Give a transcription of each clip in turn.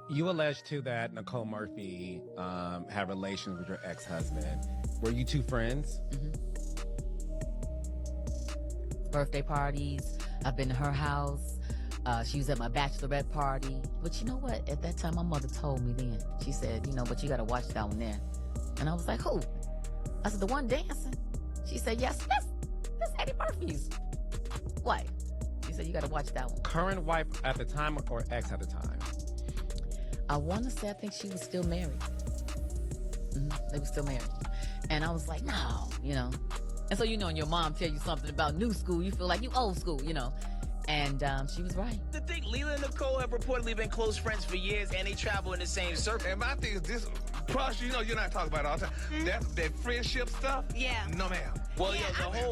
You allege too that Nicole Murphy had relations with your ex-husband. Were you two friends? Birthday parties. I've been to her house. She was at my bachelorette party. But you know what? At that time, my mother told me then. She said, but you got to watch that one there. And I was like, who? I said, the one dancing? She said, yes, that's Eddie Murphy's wife. She said, you got to watch that one. Current wife at the time or ex at the time? I want to say I think she was still married. They were still married. And I was like, no, And so, when your mom tell you something about new school, you feel like you old school, And she was right. The thing, Lila and Nicole have reportedly been close friends for years, and they travel in the same circle. And my thing is this, plus, you're not talking about it all the time. That friendship stuff? Yeah. No, ma'am. Well,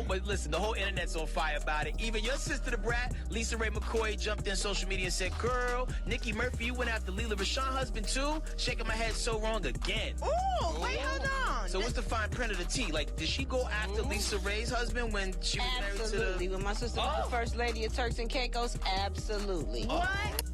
but listen, the whole internet's on fire about it. Even your sister, the brat, Lisa Raye McCoy, jumped in social media and said, girl, Nicki Murphy, you went after Lila Rashawn's husband too? Shaking my head so wrong again. Ooh, wait, hold on. So what's the fine print of the tea? Like, did she go after Lisa Raye's husband when she was married to the... Absolutely. When my sister was the first lady of Turks and Caicos, absolutely. What?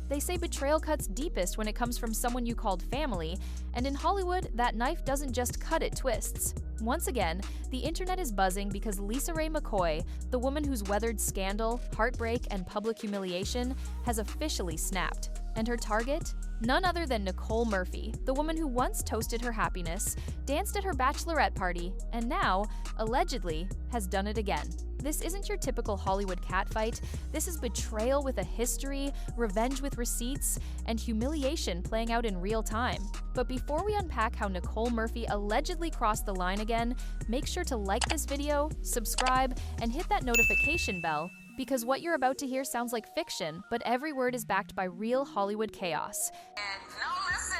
They say betrayal cuts deepest when it comes from someone you called family, and in Hollywood, that knife doesn't just cut, it twists. Once again, the internet is buzzing because Lisa Raye McCoy, the woman who's weathered scandal, heartbreak, and public humiliation, has officially snapped. And her target? None other than Nicole Murphy, the woman who once toasted her happiness, danced at her bachelorette party, and now, allegedly, has done it again. This isn't your typical Hollywood catfight. This is betrayal with a history, revenge with receipts, and humiliation playing out in real time. But before we unpack how Nicole Murphy allegedly crossed the line again, make sure to like this video, subscribe, and hit that notification bell, because what you're about to hear sounds like fiction, but every word is backed by real Hollywood chaos. And no, listen,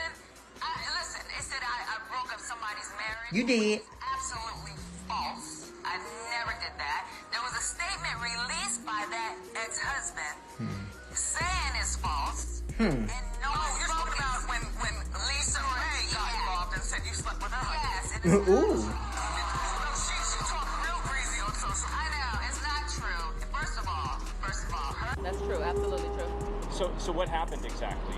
it said I broke up somebody's marriage. You did. Absolutely false. I never did that. There was a statement released by that ex-husband saying it's false. And no, you're talking about when Lisa Raye got involved and said you slept with her. Yes, it is. Ooh. She talked real breezy on social. I know, it's not true. First of all, her. That's true, absolutely true. So what happened exactly?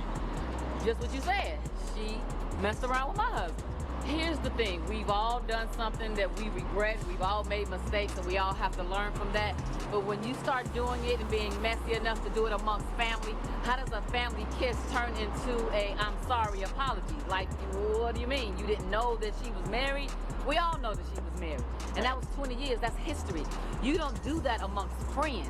Just what you said. She messed around with my husband. Here's the thing. We've all done something that we regret. We've all made mistakes, and we all have to learn from that. But when you start doing it and being messy enough to do it amongst family, how does a family kiss turn into a I'm sorry apology? Like, what do you mean? You didn't know that she was married? We all know that she was married. And that was 20 years. That's history. You don't do that amongst friends.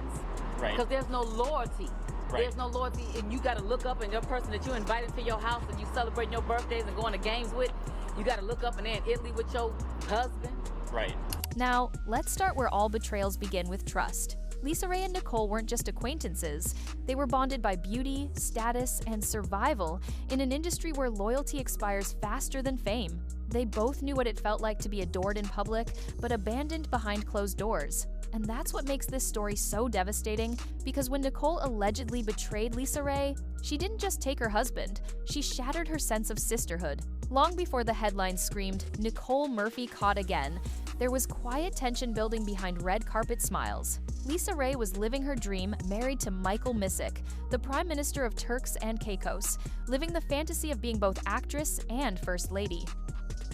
Right. Because there's no loyalty. Right. There's no loyalty, and you got to look up, and your person that you invited to your house and you celebrating your birthdays and going to games with, you got to look up and they're in Italy with your husband. Right. Now, let's start where all betrayals begin, with trust. Lisa Raye and Nicole weren't just acquaintances. They were bonded by beauty, status, and survival in an industry where loyalty expires faster than fame. They both knew what it felt like to be adored in public, but abandoned behind closed doors. And that's what makes this story so devastating, because when Nicole allegedly betrayed Lisa Raye, she didn't just take her husband, she shattered her sense of sisterhood. Long before the headline screamed, "Nicole Murphy caught again," there was quiet tension building behind red carpet smiles. Lisa Raye was living her dream, married to Michael Missick, the Prime Minister of Turks and Caicos, living the fantasy of being both actress and First Lady.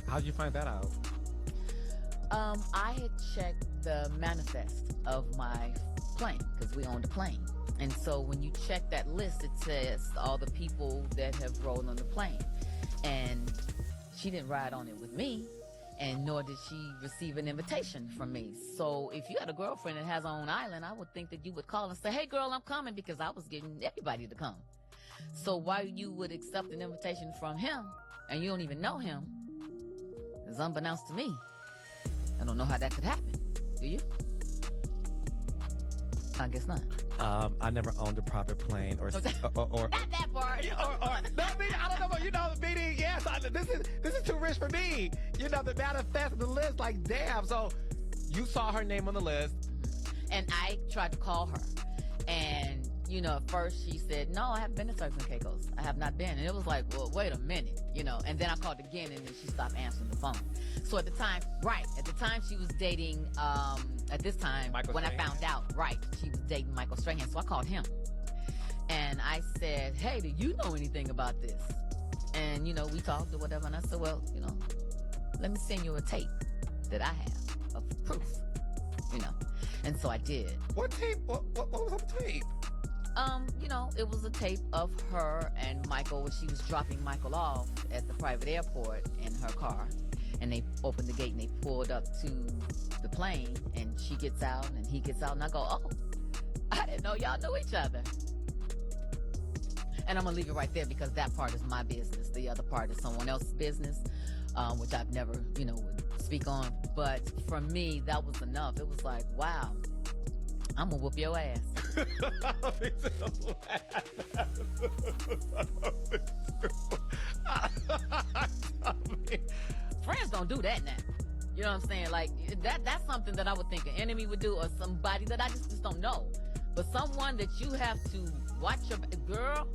How'd you find that out? I had checked the manifest of my plane, because we owned a plane. And so when you check that list, it says all the people that have rolled on the plane. And she didn't ride on it with me, and nor did she receive an invitation from me. So if you had a girlfriend that has her own island, I would think that you would call and say, hey girl, I'm coming, because I was getting everybody to come. So why you would accept an invitation from him, and you don't even know him, is unbeknownst to me. I don't know how that could happen. Do you? I guess not. I never owned a private plane or Not that part. no, I don't know, but meaning, yes, this is too rich for me. The manifest of the list, like, damn. So you saw her name on the list. And I tried to call her. And, at first she said, no, I haven't been to Turks and Caicos. I have not been. And it was like, well, wait a minute, And then I called again, and then she stopped answering the phone. So at the time she was dating, at this time, Michael when Strahan. I found out, she was dating Michael Strahan. So I called him. And I said, hey, do you know anything about this? And, we talked or whatever. And I said, well, let me send you a tape that I have of proof, And so I did. What tape? What was on the tape? It was a tape of her and Michael when she was dropping Michael off at the private airport in her car. And they opened the gate and they pulled up to the plane, and she gets out and he gets out, and I go, oh, I didn't know y'all knew each other. And I'm gonna leave it right there because that part is my business. The other part is someone else's business, which I've never, would speak on. But for me, that was enough. It was like, wow, I'm gonna whoop your ass. Friends don't do that now. You know what I'm saying? Like, that's something that I would think an enemy would do, or somebody that I just don't know. But someone that you have to watch your girl.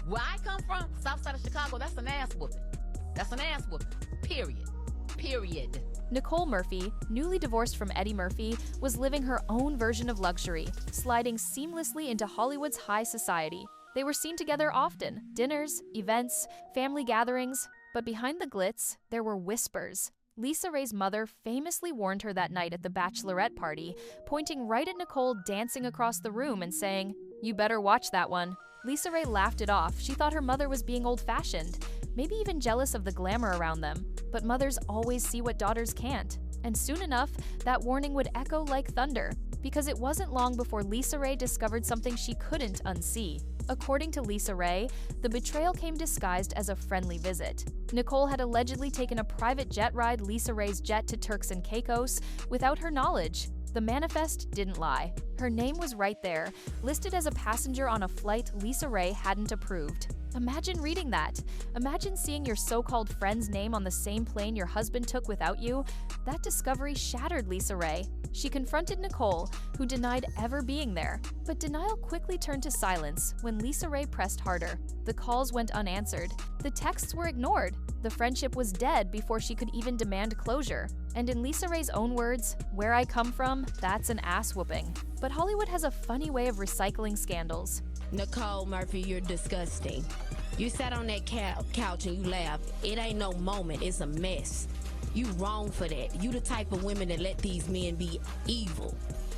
Where I come from, south side of Chicago, that's an ass whooping. That's an ass whooping. Period. Nicole Murphy, newly divorced from Eddie Murphy, was living her own version of luxury, sliding seamlessly into Hollywood's high society. They were seen together often, dinners, events, family gatherings, but behind the glitz, there were whispers. Lisa Raye's mother famously warned her that night at the bachelorette party, pointing right at Nicole dancing across the room and saying, "You better watch that one." Lisa Raye laughed it off. She thought her mother was being old-fashioned, maybe even jealous of the glamour around them. But mothers always see what daughters can't. And soon enough, that warning would echo like thunder, because it wasn't long before Lisa Raye discovered something she couldn't unsee. According to Lisa Raye, the betrayal came disguised as a friendly visit. Nicole had allegedly taken a private jet ride Lisa Raye's jet to Turks and Caicos without her knowledge. The manifest didn't lie. Her name was right there, listed as a passenger on a flight Lisa Raye hadn't approved. Imagine reading that. Imagine seeing your so-called friend's name on the same plane your husband took without you. That discovery shattered Lisa Raye. She confronted Nicole, who denied ever being there. But denial quickly turned to silence when Lisa Raye pressed harder. The calls went unanswered. The texts were ignored. The friendship was dead before she could even demand closure. And in Lisa Raye's own words, "Where I come from, that's an ass whooping." But Hollywood has a funny way of recycling scandals. Nicole Murphy, you're disgusting. You sat on that couch and you laughed. It ain't no moment, it's a mess. You wrong for that. You the type of women that let these men be evil.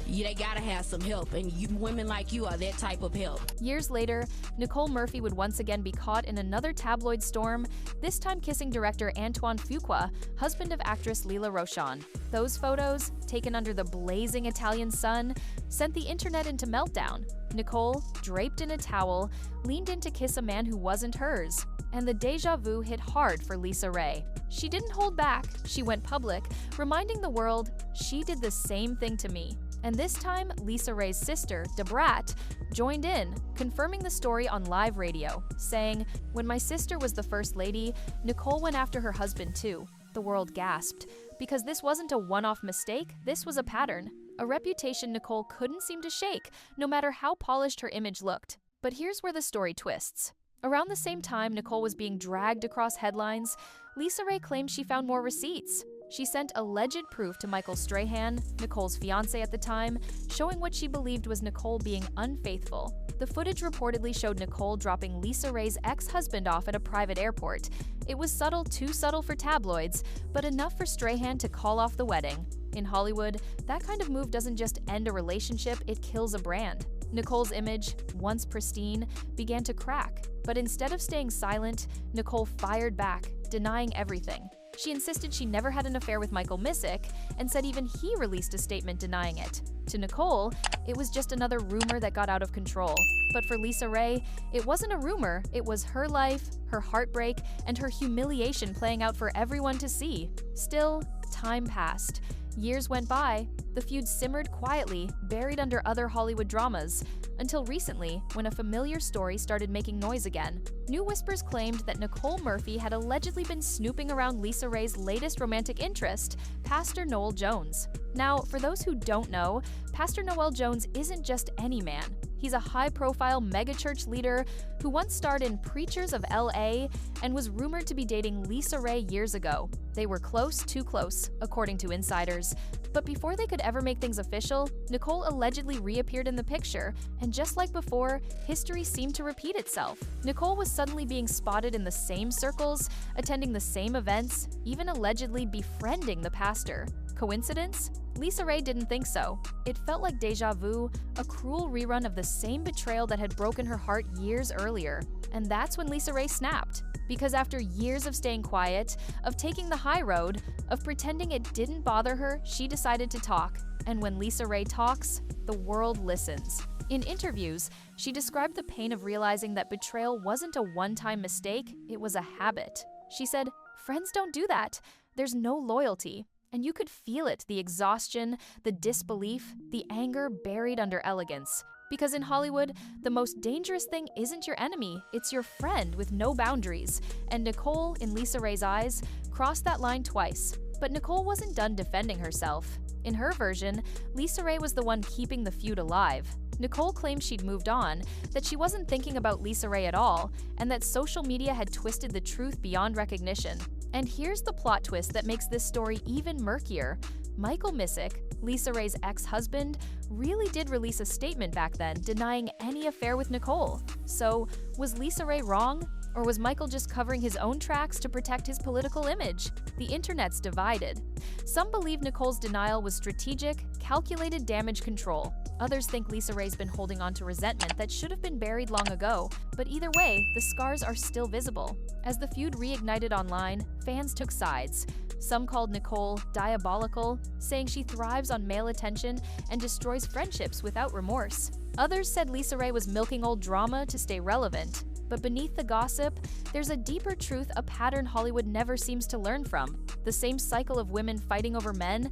They gotta have some help, and women like you are that type of help. Years later, Nicole Murphy would once again be caught in another tabloid storm, this time kissing director Antoine Fuqua, husband of actress Lila Rochon. Those photos, taken under the blazing Italian sun, sent the internet into meltdown. Nicole, draped in a towel, leaned in to kiss a man who wasn't hers. And the deja vu hit hard for Lisa Raye. She didn't hold back. She went public, reminding the world, "She did the same thing to me." And this time, Lisa Raye's sister, Debrat, joined in, confirming the story on live radio, saying, "When my sister was the first lady, Nicole went after her husband too." The world gasped, because this wasn't a one-off mistake, this was a pattern. A reputation Nicole couldn't seem to shake, no matter how polished her image looked. But here's where the story twists. Around the same time Nicole was being dragged across headlines, Lisa Raye claimed she found more receipts. She sent alleged proof to Michael Strahan, Nicole's fiancé at the time, showing what she believed was Nicole being unfaithful. The footage reportedly showed Nicole dropping Lisa Raye's ex-husband off at a private airport. It was subtle, too subtle for tabloids, but enough for Strahan to call off the wedding. In Hollywood, that kind of move doesn't just end a relationship, it kills a brand. Nicole's image, once pristine, began to crack. But instead of staying silent, Nicole fired back, denying everything. She insisted she never had an affair with Michael Missick and said even he released a statement denying it. To Nicole, it was just another rumor that got out of control. But for Lisa Raye, it wasn't a rumor, it was her life, her heartbreak, and her humiliation playing out for everyone to see. Still, time passed. Years went by, the feud simmered quietly, buried under other Hollywood dramas, until recently, when a familiar story started making noise again. New whispers claimed that Nicole Murphy had allegedly been snooping around Lisa Raye's latest romantic interest, Pastor Noel Jones. Now, for those who don't know, Pastor Noel Jones isn't just any man. He's a high-profile megachurch leader who once starred in Preachers of LA and was rumored to be dating Lisa Raye years ago. They were close, too close, according to insiders. But before they could ever make things official, Nicole allegedly reappeared in the picture, and just like before, history seemed to repeat itself. Nicole was suddenly being spotted in the same circles, attending the same events, even allegedly befriending the pastor. Coincidence? Lisa Raye didn't think so. It felt like deja vu, a cruel rerun of the same betrayal that had broken her heart years earlier. And that's when Lisa Raye snapped. Because after years of staying quiet, of taking the high road, of pretending it didn't bother her, she decided to talk. And when Lisa Raye talks, the world listens. In interviews, she described the pain of realizing that betrayal wasn't a one-time mistake, it was a habit. She said, "Friends don't do that. There's no loyalty." And you could feel it, the exhaustion, the disbelief, the anger buried under elegance. Because in Hollywood, the most dangerous thing isn't your enemy, it's your friend with no boundaries. And Nicole, in Lisa Raye's eyes, crossed that line twice. But Nicole wasn't done defending herself. In her version, Lisa Raye was the one keeping the feud alive. Nicole claimed she'd moved on, that she wasn't thinking about Lisa Raye at all, and that social media had twisted the truth beyond recognition. And here's the plot twist that makes this story even murkier. Michael Missick, Lisa Raye's ex-husband, really did release a statement back then denying any affair with Nicole. So, was Lisa Raye wrong? Or was Michael just covering his own tracks to protect his political image? The internet's divided. Some believe Nicole's denial was strategic, calculated damage control. Others think Lisa Raye's been holding on to resentment that should have been buried long ago. But either way, the scars are still visible. As the feud reignited online, fans took sides. Some called Nicole diabolical, saying she thrives on male attention and destroys friendships without remorse. Others said Lisa Raye was milking old drama to stay relevant. But beneath the gossip, there's a deeper truth, a pattern Hollywood never seems to learn from. The same cycle of women fighting over men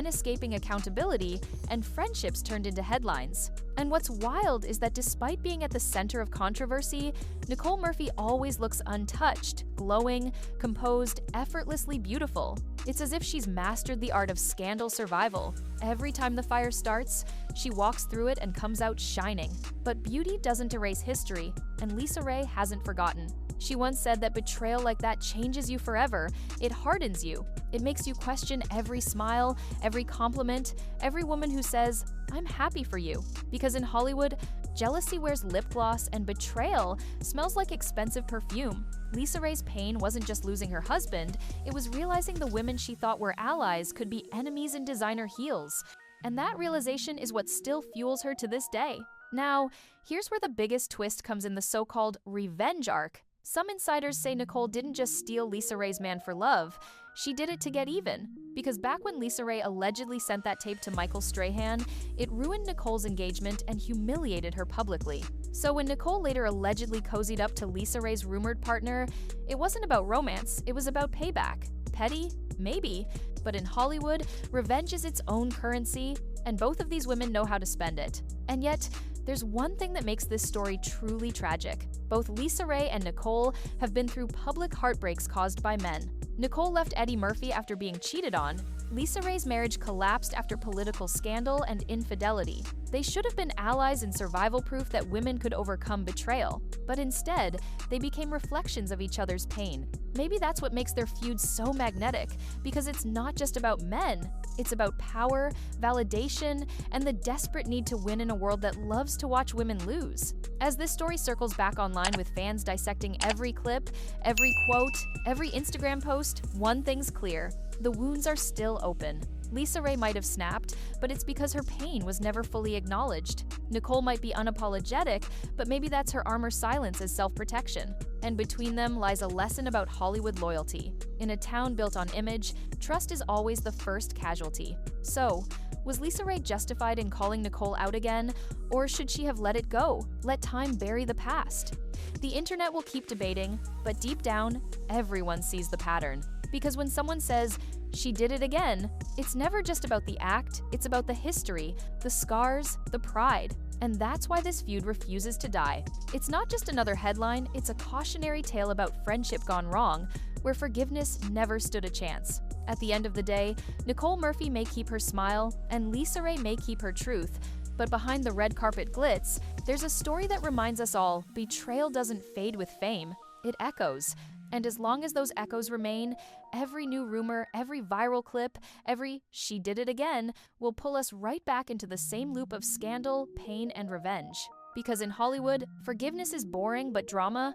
escaping accountability, and friendships turned into headlines. And what's wild is that despite being at the center of controversy, Nicole Murphy always looks untouched, glowing, composed, effortlessly beautiful. It's as if she's mastered the art of scandal survival. Every time the fire starts, she walks through it and comes out shining. But beauty doesn't erase history, and Lisa Raye hasn't forgotten. She once said that betrayal like that changes you forever. It hardens you. It makes you question every smile, every compliment, every woman who says, "I'm happy for you." Because in Hollywood, jealousy wears lip gloss and betrayal smells like expensive perfume. Lisa Raye's pain wasn't just losing her husband, it was realizing the women she thought were allies could be enemies in designer heels. And that realization is what still fuels her to this day. Now, here's where the biggest twist comes in the so-called revenge arc. Some insiders say Nicole didn't just steal Lisa Raye's man for love, she did it to get even. Because back when Lisa Raye allegedly sent that tape to Michael Strahan, it ruined Nicole's engagement and humiliated her publicly. So when Nicole later allegedly cozied up to Lisa Raye's rumored partner, it wasn't about romance, it was about payback. Petty? Maybe. But in Hollywood, revenge is its own currency, and both of these women know how to spend it. And yet, there's one thing that makes this story truly tragic. Both Lisa Raye and Nicole have been through public heartbreaks caused by men. Nicole left Eddie Murphy after being cheated on. Lisa Raye's marriage collapsed after political scandal and infidelity. They should have been allies in survival proof that women could overcome betrayal. But instead, they became reflections of each other's pain. Maybe that's what makes their feud so magnetic, because it's not just about men. It's about power, validation, and the desperate need to win in a world that loves to watch women lose. As this story circles back online with fans dissecting every clip, every quote, every Instagram post, one thing's clear: the wounds are still open. Lisa Raye might have snapped, but it's because her pain was never fully acknowledged. Nicole might be unapologetic, but maybe that's her armor silence as self-protection. And between them lies a lesson about Hollywood loyalty. In a town built on image, trust is always the first casualty. So, was Lisa Raye justified in calling Nicole out again, or should she have let it go, let time bury the past? The internet will keep debating, but deep down, everyone sees the pattern. Because when someone says, "She did it again," it's never just about the act, it's about the history, the scars, the pride. And that's why this feud refuses to die. It's not just another headline, it's a cautionary tale about friendship gone wrong, where forgiveness never stood a chance. At the end of the day, Nicole Murphy may keep her smile, and Lisa Raye may keep her truth, But behind the red carpet glitz, there's a story that reminds us all betrayal doesn't fade with fame, it echoes. And as long as those echoes remain, every new rumor, every viral clip, every "she did it again" will pull us right back into the same loop of scandal, pain, and revenge. Because in Hollywood, forgiveness is boring, but drama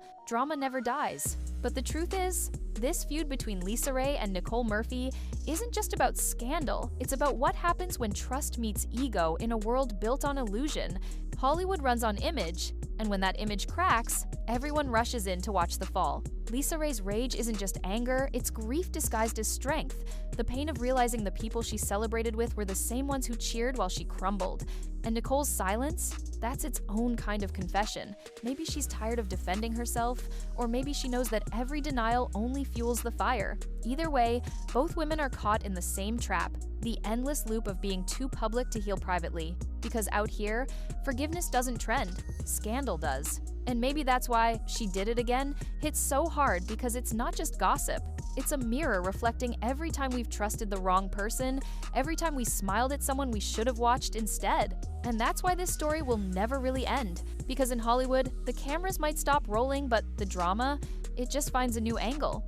never dies. But the truth is, this feud between Lisa Raye and Nicole Murphy isn't just about scandal, it's about what happens when trust meets ego in a world built on illusion. Hollywood runs on image, and when that image cracks, everyone rushes in to watch the fall. Lisa Raye's rage isn't just anger, it's grief disguised as strength. The pain of realizing the people she celebrated with were the same ones who cheered while she crumbled. And Nicole's silence? That's its own kind of confession. Maybe she's tired of defending herself, or maybe she knows that every denial only fuels the fire. Either way, both women are caught in the same trap, the endless loop of being too public to heal privately. Because out here, forgiveness doesn't trend, scandal does. And maybe that's why "She Did It Again" hits so hard, because it's not just gossip. It's a mirror reflecting every time we've trusted the wrong person, every time we smiled at someone we should have watched instead. And that's why this story will never really end. Because in Hollywood, the cameras might stop rolling, but the drama, it just finds a new angle.